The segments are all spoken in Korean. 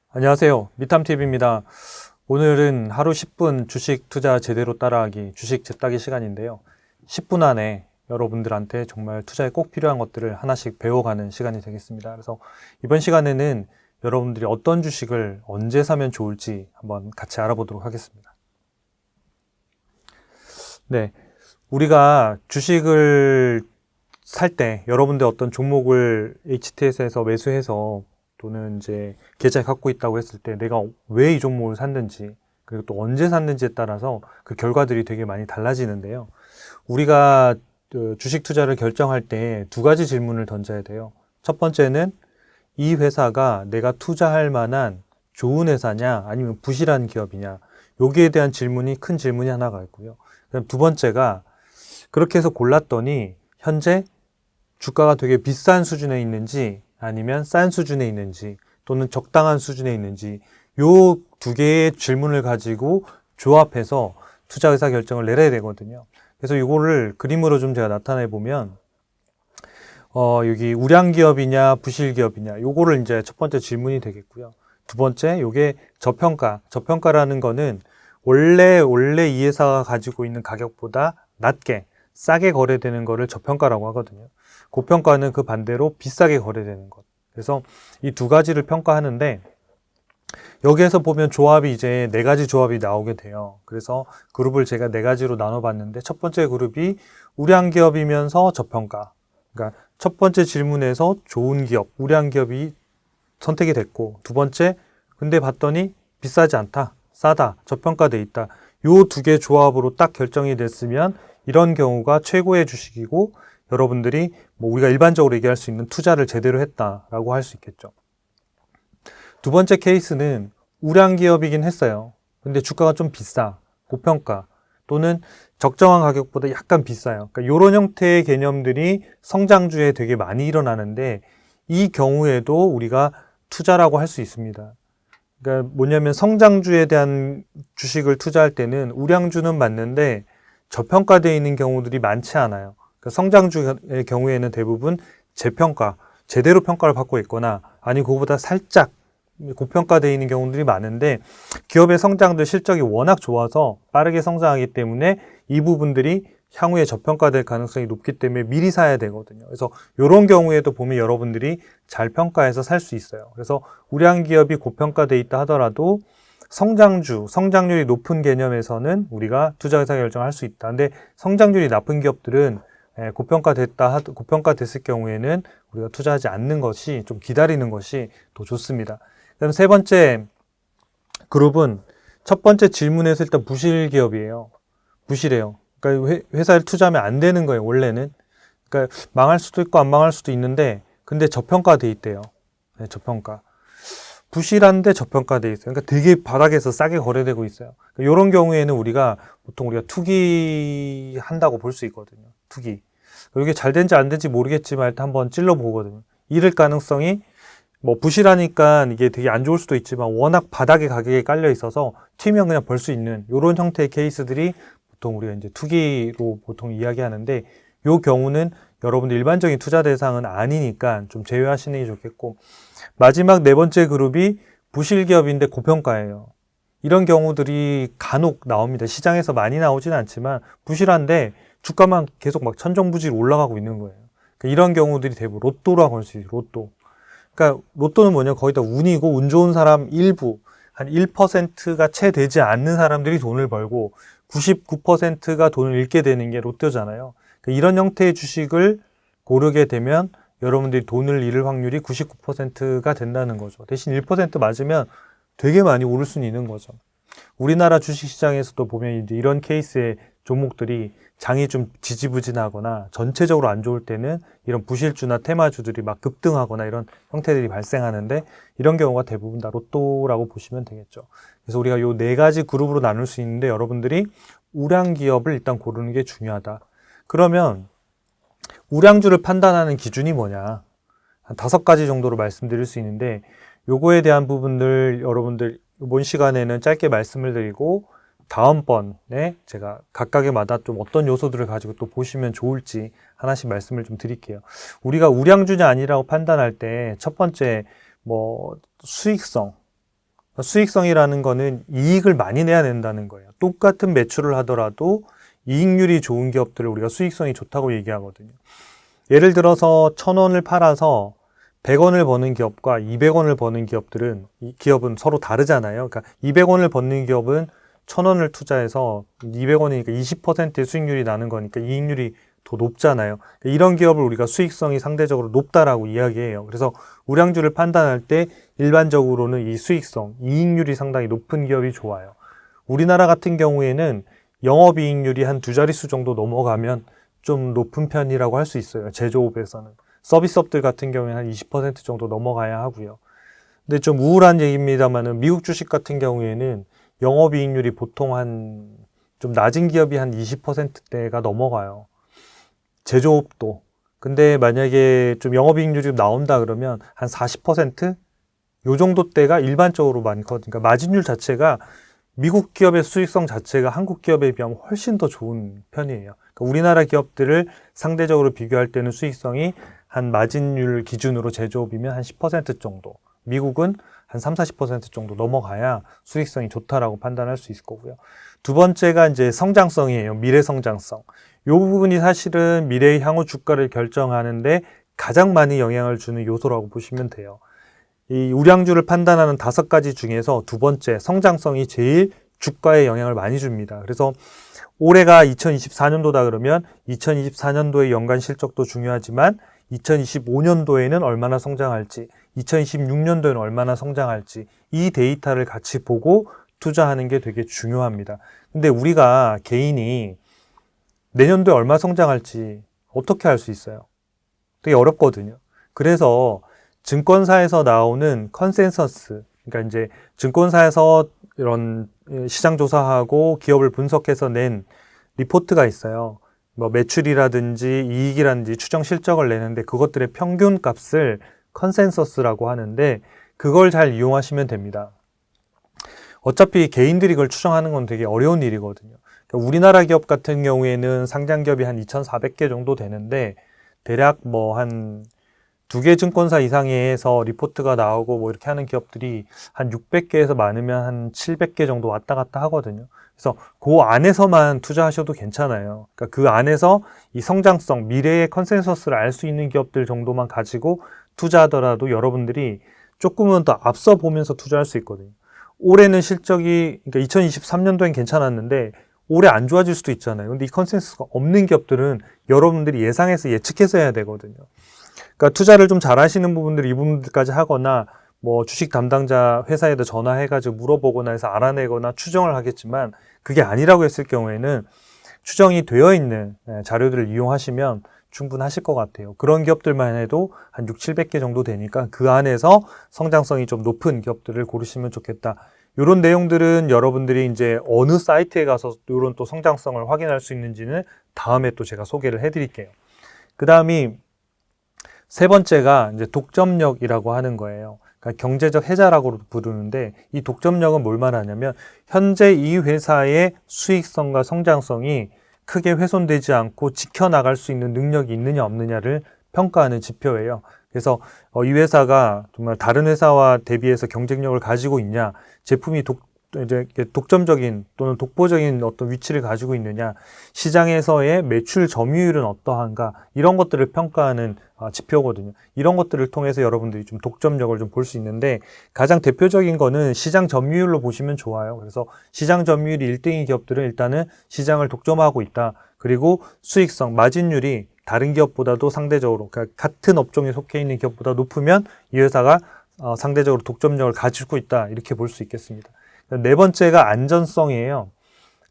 안녕하세요. 미탐TV입니다. 오늘은 하루 10분 주식 투자 제대로 따라하기, 주식 재따기 시간인데요. 10분 안에 여러분들한테 정말 투자에 꼭 필요한 것들을 하나씩 배워가는 시간이 되겠습니다. 그래서 이번 시간에는 여러분들이 어떤 주식을 언제 사면 좋을지 한번 같이 알아보도록 하겠습니다. 네. 우리가 주식을 살 때 여러분들 어떤 종목을 HTS에서 매수해서 또는 이제 계좌에 갖고 있다고 했을 때 내가 왜 이 종목을 샀는지 그리고 또 언제 샀는지에 따라서 그 결과들이 되게 많이 달라지는데요. 우리가 주식 투자를 결정할 때 두 가지 질문을 던져야 돼요. 첫 번째는 이 회사가 내가 투자할 만한 좋은 회사냐 아니면 부실한 기업이냐, 여기에 대한 질문이 큰 질문이 하나가 있고요. 그럼 두 번째가 그렇게 해서 골랐더니 현재 주가가 되게 비싼 수준에 있는지 아니면 싼 수준에 있는지 또는 적당한 수준에 있는지, 요 두 개의 질문을 가지고 조합해서 투자 의사 결정을 내려야 되거든요. 그래서 이거를 그림으로 좀 제가 나타내 보면 여기 우량 기업이냐 부실 기업이냐, 요거를 이제 첫 번째 질문이 되겠고요. 두 번째, 요게 저평가라는 거는 원래 이 회사가 가지고 있는 가격보다 낮게 싸게 거래되는 거를 저평가라고 하거든요. 고평가는 그 반대로 비싸게 거래되는 것. 그래서 이 두 가지를 평가하는데, 여기에서 보면 조합이 이제 네 가지 조합이 나오게 돼요. 그래서 그룹을 제가 네 가지로 나눠봤는데, 첫 번째 그룹이 우량 기업이면서 저평가. 그러니까 첫 번째 질문에서 좋은 기업, 우량 기업이 선택이 됐고, 두 번째, 근데 봤더니 비싸지 않다, 싸다, 저평가돼 있다. 요 두 개 조합으로 딱 결정이 됐으면 이런 경우가 최고의 주식이고, 여러분들이 뭐 우리가 일반적으로 얘기할 수 있는 투자를 제대로 했다라고 할 수 있겠죠. 두 번째 케이스는 우량 기업이긴 했어요. 근데 주가가 좀 비싸, 고평가 또는 적정한 가격보다 약간 비싸요. 그러니까 이런 형태의 개념들이 성장주에 되게 많이 일어나는데, 이 경우에도 우리가 투자라고 할 수 있습니다. 그러니까 뭐냐면 성장주에 대한 주식을 투자할 때는 우량주는 맞는데 저평가되어 있는 경우들이 많지 않아요. 그러니까 성장주의 경우에는 대부분 재평가, 제대로 평가를 받고 있거나 아니 그거보다 살짝 고평가되어 있는 경우들이 많은데, 기업의 성장들 실적이 워낙 좋아서 빠르게 성장하기 때문에 이 부분들이 향후에 저평가될 가능성이 높기 때문에 미리 사야 되거든요. 그래서 이런 경우에도 보면 여러분들이 잘 평가해서 살 수 있어요. 그래서 우량 기업이 고평가되어 있다 하더라도 성장주, 성장률이 높은 개념에서는 우리가 투자 의사 결정을 할 수 있다. 근데 성장률이 나쁜 기업들은 고평가됐을 경우에는 우리가 투자하지 않는 것이, 좀 기다리는 것이 더 좋습니다. 그다음 세 번째 그룹은 첫 번째 질문에서 일단 부실 기업이에요. 부실해요. 그러니까 회사를 투자하면 안 되는 거예요, 원래는. 그러니까 망할 수도 있고 안 망할 수도 있는데, 근데 저평가돼 있대요. 네, 저평가. 부실한데 저평가돼 있어요. 그러니까 되게 바닥에서 싸게 거래되고 있어요. 그러니까 이런 경우에는 보통 우리가 투기한다고 볼 수 있거든요. 투기. 이게 잘 된지 안 된지 모르겠지만 일단 한번 찔러 보거든요. 이럴 가능성이, 뭐 부실하니까 이게 되게 안 좋을 수도 있지만 워낙 바닥에 가격이 깔려 있어서 튀면 그냥 벌 수 있는 이런 형태의 케이스들이 보통 우리가 이제 투기로 보통 이야기하는데, 이 경우는 여러분들 일반적인 투자 대상은 아니니까 좀 제외하시는 게 좋겠고, 마지막 네 번째 그룹이 부실 기업인데 고평가예요. 이런 경우들이 간혹 나옵니다. 시장에서 많이 나오진 않지만 부실한데 주가만 계속 막 천정부지로 올라가고 있는 거예요. 그러니까 이런 경우들이 대부분 로또라고 할 수 있어요. 로또. 그러니까 로또는 뭐냐, 거의 다 운이고, 운 좋은 사람 일부, 한 1%가 채 되지 않는 사람들이 돈을 벌고 99%가 돈을 잃게 되는 게 로또잖아요. 그러니까 이런 형태의 주식을 고르게 되면 여러분들이 돈을 잃을 확률이 99%가 된다는 거죠. 대신 1% 맞으면 되게 많이 오를 수는 있는 거죠. 우리나라 주식시장에서도 보면 이제 이런 케이스의 종목들이 장이 좀 지지부진하거나 전체적으로 안 좋을 때는 이런 부실주나 테마주들이 막 급등하거나 이런 형태들이 발생하는데, 이런 경우가 대부분 다 로또라고 보시면 되겠죠. 그래서 우리가 요 네 가지 그룹으로 나눌 수 있는데, 여러분들이 우량 기업을 일단 고르는 게 중요하다. 그러면 우량주를 판단하는 기준이 뭐냐? 한 5가지 정도로 말씀드릴 수 있는데, 요거에 대한 부분들 여러분들 이번 시간에는 짧게 말씀을 드리고, 다음번에 제가 각각의마다 좀 어떤 요소들을 가지고 또 보시면 좋을지 하나씩 말씀을 좀 드릴게요. 우리가 우량주냐 아니라고 판단할 때 첫 번째, 뭐 수익성, 수익성이라는 거는 이익을 많이 내야 된다는 거예요. 똑같은 매출을 하더라도 이익률이 좋은 기업들을 우리가 수익성이 좋다고 얘기하거든요. 예를 들어서 1,000원을 팔아서 100원을 버는 기업과 200원을 버는 기업들은, 이 기업은 서로 다르잖아요. 그러니까 200원을 버는 기업은 1,000원을 투자해서 200원이니까 20%의 수익률이 나는 거니까 이익률이 더 높잖아요. 이런 기업을 우리가 수익성이 상대적으로 높다라고 이야기해요. 그래서 우량주를 판단할 때 일반적으로는 이 수익성, 이익률이 상당히 높은 기업이 좋아요. 우리나라 같은 경우에는 영업이익률이 한 두 자릿수 정도 넘어가면 좀 높은 편이라고 할 수 있어요. 제조업에서는. 서비스업들 같은 경우에는 한 20% 정도 넘어가야 하고요. 근데 좀 우울한 얘기입니다만은 미국 주식 같은 경우에는 영업이익률이 보통 좀 낮은 기업이 한 20%대가 넘어가요. 제조업도. 근데 만약에 좀 영업이익률이 나온다 그러면 한 40%? 요 정도 대가 일반적으로 많거든요. 그러니까 마진율 자체가 미국 기업의 수익성 자체가 한국 기업에 비하면 훨씬 더 좋은 편이에요. 그러니까 우리나라 기업들을 상대적으로 비교할 때는 수익성이 한 마진율 기준으로 제조업이면 한 10% 정도. 미국은 한 3, 40% 정도 넘어가야 수익성이 좋다라고 판단할 수 있을 거고요. 두 번째가 이제 성장성이에요. 미래 성장성. 이 부분이 사실은 미래의 향후 주가를 결정하는데 가장 많이 영향을 주는 요소라고 보시면 돼요. 이 우량주를 판단하는 5가지 중에서 두 번째, 성장성이 제일 주가에 영향을 많이 줍니다. 그래서 올해가 2024년도다 그러면 2024년도의 연간 실적도 중요하지만 2025년도에는 얼마나 성장할지, 2026년도에는 얼마나 성장할지 이 데이터를 같이 보고 투자하는 게 되게 중요합니다. 근데 우리가 개인이 내년도에 얼마 성장할지 어떻게 알 수 있어요? 되게 어렵거든요. 그래서 증권사에서 나오는 컨센서스, 그러니까 이제 증권사에서 이런 시장 조사하고 기업을 분석해서 낸 리포트가 있어요. 뭐 매출이라든지 이익이라든지 추정 실적을 내는데 그것들의 평균 값을 컨센서스라고 하는데 그걸 잘 이용하시면 됩니다. 어차피 개인들이 그걸 추정하는 건 되게 어려운 일이거든요. 그러니까 우리나라 기업 같은 경우에는 상장 기업이 한 2,400개 정도 되는데 대략 뭐 한 2개 증권사 이상에서 리포트가 나오고 뭐 이렇게 하는 기업들이 한 600개에서 많으면 한 700개 정도 왔다 갔다 하거든요. 그래서 그 안에서만 투자하셔도 괜찮아요. 그러니까 그 안에서 이 성장성, 미래의 컨센서스를 알 수 있는 기업들 정도만 가지고 투자하더라도 여러분들이 조금은 더 앞서 보면서 투자할 수 있거든요. 올해는 실적이, 그러니까 2023년도엔 괜찮았는데 올해 안 좋아질 수도 있잖아요. 근데 이 컨센서스가 없는 기업들은 여러분들이 예상해서 예측해서 해야 되거든요. 그러니까 투자를 좀 잘 하시는 부분들 이 부분들까지 하거나 뭐 주식 담당자 회사에다 전화해가지고 물어보거나 해서 알아내거나 추정을 하겠지만 그게 아니라고 했을 경우에는 추정이 되어 있는 자료들을 이용하시면 충분하실 것 같아요. 그런 기업들만 해도 한 6, 700개 정도 되니까 그 안에서 성장성이 좀 높은 기업들을 고르시면 좋겠다. 이런 내용들은 여러분들이 이제 어느 사이트에 가서 이런 또 성장성을 확인할 수 있는지는 다음에 또 제가 소개를 해드릴게요. 그 다음이 세 번째가 이제 독점력이라고 하는 거예요. 그러니까 경제적 해자라고 부르는데 이 독점력은 뭘 말하냐면 현재 이 회사의 수익성과 성장성이 크게 훼손되지 않고 지켜나갈 수 있는 능력이 있느냐 없느냐를 평가하는 지표예요. 그래서 이 회사가 정말 다른 회사와 대비해서 경쟁력을 가지고 있냐, 제품이 이제 독점적인 또는 독보적인 어떤 위치를 가지고 있느냐, 시장에서의 매출 점유율은 어떠한가, 이런 것들을 평가하는 지표거든요. 이런 것들을 통해서 여러분들이 좀 독점력을 좀 볼 수 있는데 가장 대표적인 거는 시장 점유율로 보시면 좋아요. 그래서 시장 점유율이 1등인 기업들은 일단은 시장을 독점하고 있다. 그리고 수익성, 마진율이 다른 기업보다도 상대적으로, 그러니까 같은 업종에 속해 있는 기업보다 높으면 이 회사가 상대적으로 독점력을 가지고 있다. 이렇게 볼 수 있겠습니다. 네 번째가 안전성이에요.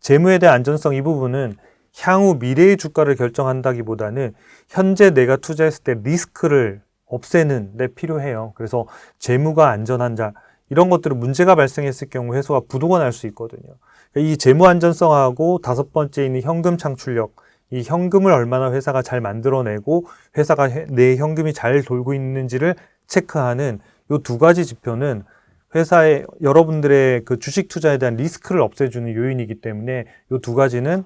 재무에 대한 안전성, 이 부분은 향후 미래의 주가를 결정한다기보다는 현재 내가 투자했을 때 리스크를 없애는 데 필요해요. 그래서 재무가 안전한 자, 이런 것들은 문제가 발생했을 경우 회사가 부도가 날 수 있거든요. 이 재무 안전성하고 다섯 번째 있는 현금 창출력, 이 현금을 얼마나 회사가 잘 만들어내고 회사가 내 현금이 잘 돌고 있는지를 체크하는 이 두 가지 지표는 회사의 여러분들의 그 주식 투자에 대한 리스크를 없애주는 요인이기 때문에 이 두 가지는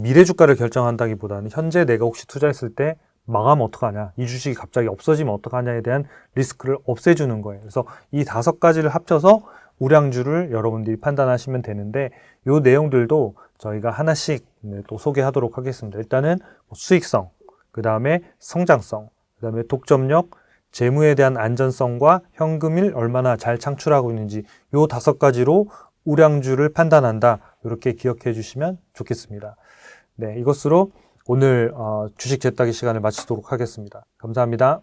미래 주가를 결정한다기보다는 현재 내가 혹시 투자했을 때 망하면 어떡하냐, 이 주식이 갑자기 없어지면 어떡하냐에 대한 리스크를 없애주는 거예요. 그래서 이 5가지를 합쳐서 우량주를 여러분들이 판단하시면 되는데, 요 내용들도 저희가 하나씩 또 소개하도록 하겠습니다. 일단은 수익성, 그 다음에 성장성, 그 다음에 독점력, 재무에 대한 안전성과 현금을 얼마나 잘 창출하고 있는지, 요 5가지로 우량주를 판단한다. 이렇게 기억해 주시면 좋겠습니다. 네, 이것으로 오늘 주식 재따기 시간을 마치도록 하겠습니다. 감사합니다.